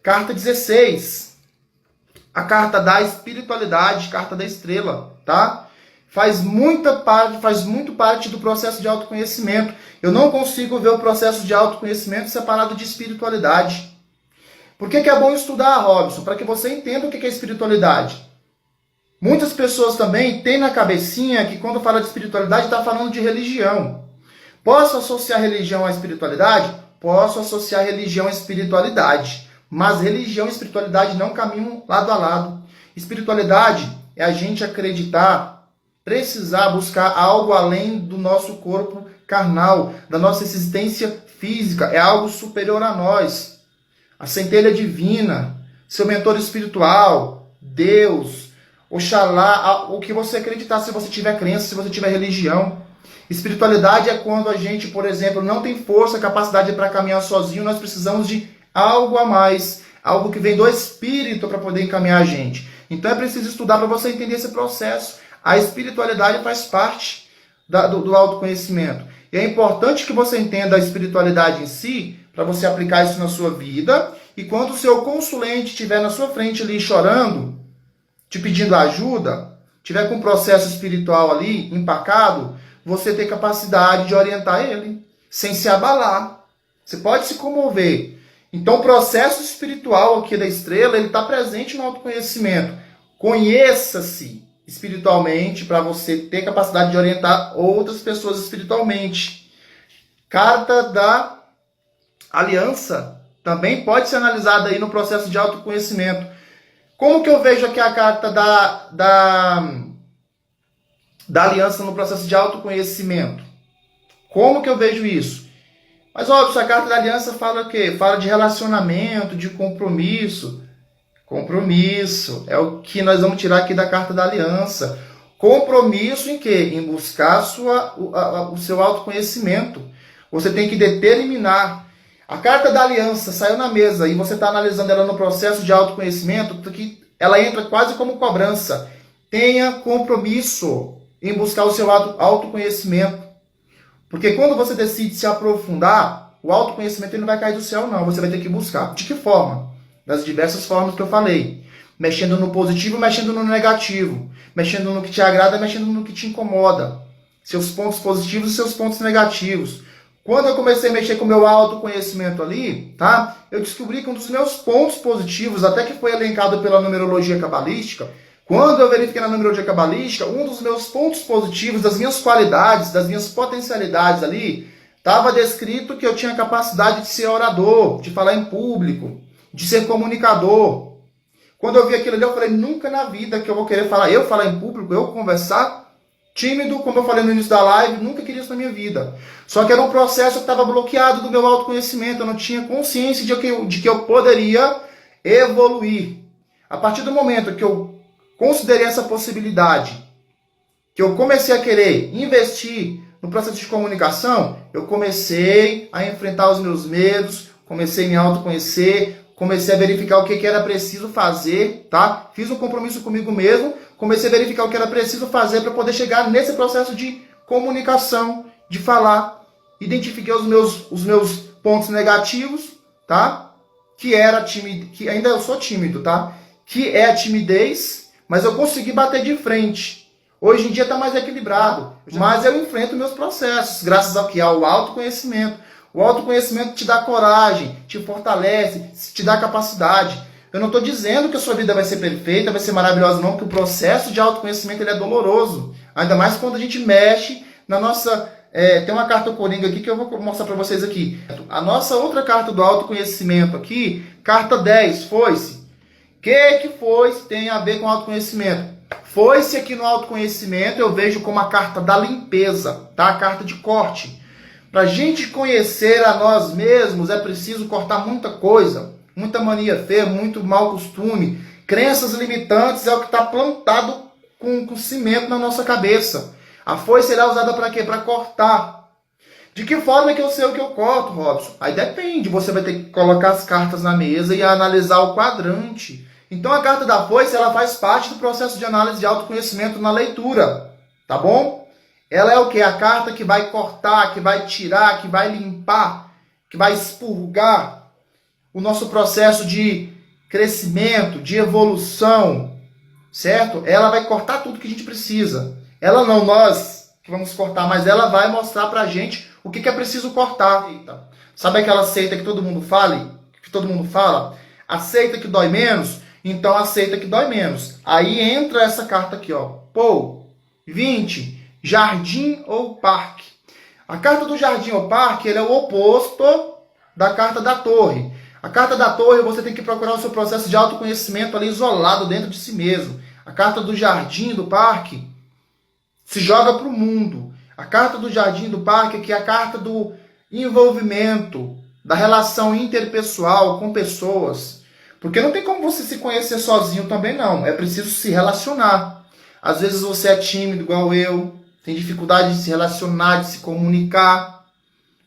Carta 16. A carta da espiritualidade, carta da estrela, tá? Faz muito parte do processo de autoconhecimento. Eu não consigo ver o processo de autoconhecimento separado de espiritualidade. Por que é bom estudar, Robson? Para que você entenda o que é espiritualidade. Muitas pessoas também têm na cabecinha que quando fala de espiritualidade está falando de religião. Posso associar religião à espiritualidade? Posso associar religião à espiritualidade. Mas religião e espiritualidade não caminham lado a lado. Espiritualidade é a gente acreditar, precisar buscar algo além do nosso corpo carnal, da nossa existência física. É algo superior a nós. A centelha divina, seu mentor espiritual, Deus, Oxalá, o que você acreditar, se você tiver crença, se você tiver religião. Espiritualidade é quando a gente, por exemplo, não tem força, capacidade para caminhar sozinho, nós precisamos de algo a mais, algo que vem do Espírito para poder encaminhar a gente. Então é preciso estudar para você entender esse processo. A espiritualidade faz parte do autoconhecimento. E é importante que você entenda a espiritualidade em si, para você aplicar isso na sua vida. E quando o seu consulente estiver na sua frente ali chorando, te pedindo ajuda, tiver com um processo espiritual ali empacado, você ter capacidade de orientar ele, sem se abalar. Você pode se comover. Então o processo espiritual aqui da estrela, ele está presente no autoconhecimento. Conheça-se espiritualmente para você ter capacidade de orientar outras pessoas espiritualmente. Carta da aliança também pode ser analisada aí no processo de autoconhecimento. Como que eu vejo aqui a carta da aliança no processo de autoconhecimento? Como que eu vejo isso? Mas, óbvio, a carta da aliança fala o quê? Fala de relacionamento, de compromisso. Compromisso é o que nós vamos tirar aqui da carta da aliança. Compromisso em quê? Em buscar o seu autoconhecimento. Você tem que determinar. A carta da aliança saiu na mesa e você está analisando ela no processo de autoconhecimento, porque ela entra quase como cobrança. Tenha compromisso em buscar o seu autoconhecimento. Porque quando você decide se aprofundar, o autoconhecimento ele não vai cair do céu, não. Você vai ter que buscar. De que forma? Das diversas formas que eu falei. Mexendo no positivo, mexendo no negativo. Mexendo no que te agrada, mexendo no que te incomoda. Seus pontos positivos e seus pontos negativos. Quando eu comecei a mexer com o meu autoconhecimento ali, tá? Eu descobri que um dos meus pontos positivos, até que foi elencado pela numerologia cabalística, quando eu verifiquei na numerologia cabalística, um dos meus pontos positivos, das minhas qualidades, das minhas potencialidades ali, estava descrito que eu tinha capacidade de ser orador, de falar em público, de ser comunicador. Quando eu vi aquilo ali, eu falei, nunca na vida que eu vou querer falar em público, eu conversar. Tímido, como eu falei no início da live, nunca queria isso na minha vida. Só que era um processo que estava bloqueado do meu autoconhecimento. Eu não tinha consciência de que eu poderia evoluir. A partir do momento que eu considerei essa possibilidade, que eu comecei a querer investir no processo de comunicação, eu comecei a enfrentar os meus medos, comecei a me autoconhecer, comecei a verificar o que era preciso fazer, tá? Fiz um compromisso comigo mesmo, comecei a verificar o que era preciso fazer para poder chegar nesse processo de comunicação, de falar. Identifiquei os meus pontos negativos, tá? Que ainda eu sou tímido, tá? Que é a timidez, mas eu consegui bater de frente. Hoje em dia está mais equilibrado, mas eu enfrento meus processos, graças ao que? Ao autoconhecimento. O autoconhecimento te dá coragem, te fortalece, te dá capacidade. Eu não estou dizendo que a sua vida vai ser perfeita, vai ser maravilhosa, não, porque o processo de autoconhecimento ele é doloroso. Ainda mais quando a gente mexe na nossa... tem uma carta coringa aqui que eu vou mostrar para vocês aqui. A nossa outra carta do autoconhecimento aqui, carta 10, foice. O que foice tem a ver com autoconhecimento? Foice aqui no autoconhecimento eu vejo como a carta da limpeza, tá? A carta de corte. Para a gente conhecer a nós mesmos é preciso cortar muita coisa. Muita mania feia, muito mau costume. Crenças limitantes é o que está plantado com cimento na nossa cabeça. A foice será usada para quê? Para cortar. De que forma que eu sei o que eu corto, Robson? Aí depende. Você vai ter que colocar as cartas na mesa e analisar o quadrante. Então a carta da foice ela faz parte do processo de análise de autoconhecimento na leitura. Tá bom? Ela é o quê? A carta que vai cortar, que vai tirar, que vai limpar, que vai expurgar o nosso processo de crescimento, de evolução, certo? Ela vai cortar tudo que a gente precisa. Ela não, nós que vamos cortar, mas ela vai mostrar pra gente o que é preciso cortar. Sabe aquela seita que todo mundo fala? Aceita que dói menos? Então aceita que dói menos. Aí entra essa carta aqui, ó. Pô, 20, jardim ou parque. A carta do jardim ou parque, ele é o oposto da carta da torre. A carta da torre, você tem que procurar o seu processo de autoconhecimento ali isolado dentro de si mesmo. A carta do jardim, do parque, se joga para o mundo. A carta do jardim, do parque, que é a carta do envolvimento, da relação interpessoal com pessoas. Porque não tem como você se conhecer sozinho também, não. É preciso se relacionar. Às vezes você é tímido, igual eu, tem dificuldade de se relacionar, de se comunicar.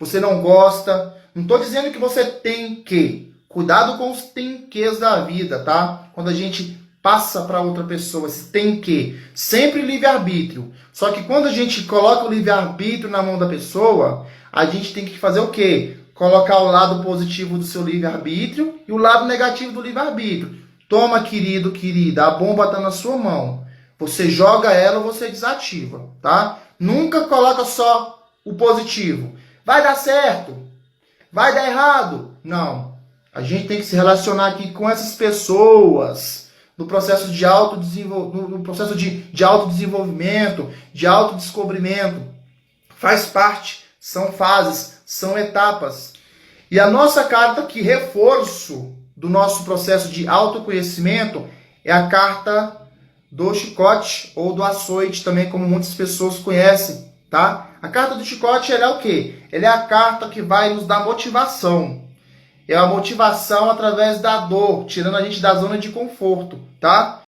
Você não gosta. Não estou dizendo que você tem que. Cuidado com os tem quês da vida, tá? Quando a gente passa para outra pessoa, se tem que. Sempre livre-arbítrio. Só que quando a gente coloca o livre-arbítrio na mão da pessoa, a gente tem que fazer o quê? Colocar o lado positivo do seu livre-arbítrio e o lado negativo do livre-arbítrio. Toma, querido, querida, a bomba está na sua mão. Você joga ela ou você desativa, tá? Nunca coloca só o positivo. Vai dar certo? Vai dar errado? Não. A gente tem que se relacionar aqui com essas pessoas no processo de autodesenvolvimento, de autodescobrimento. Faz parte, são fases, são etapas. E a nossa carta aqui, reforço do nosso processo de autoconhecimento, é a carta do chicote ou do açoite, também como muitas pessoas conhecem, tá? A carta do chicote, ela é o quê? Ela é a carta que vai nos dar motivação. É a motivação através da dor, tirando a gente da zona de conforto, tá?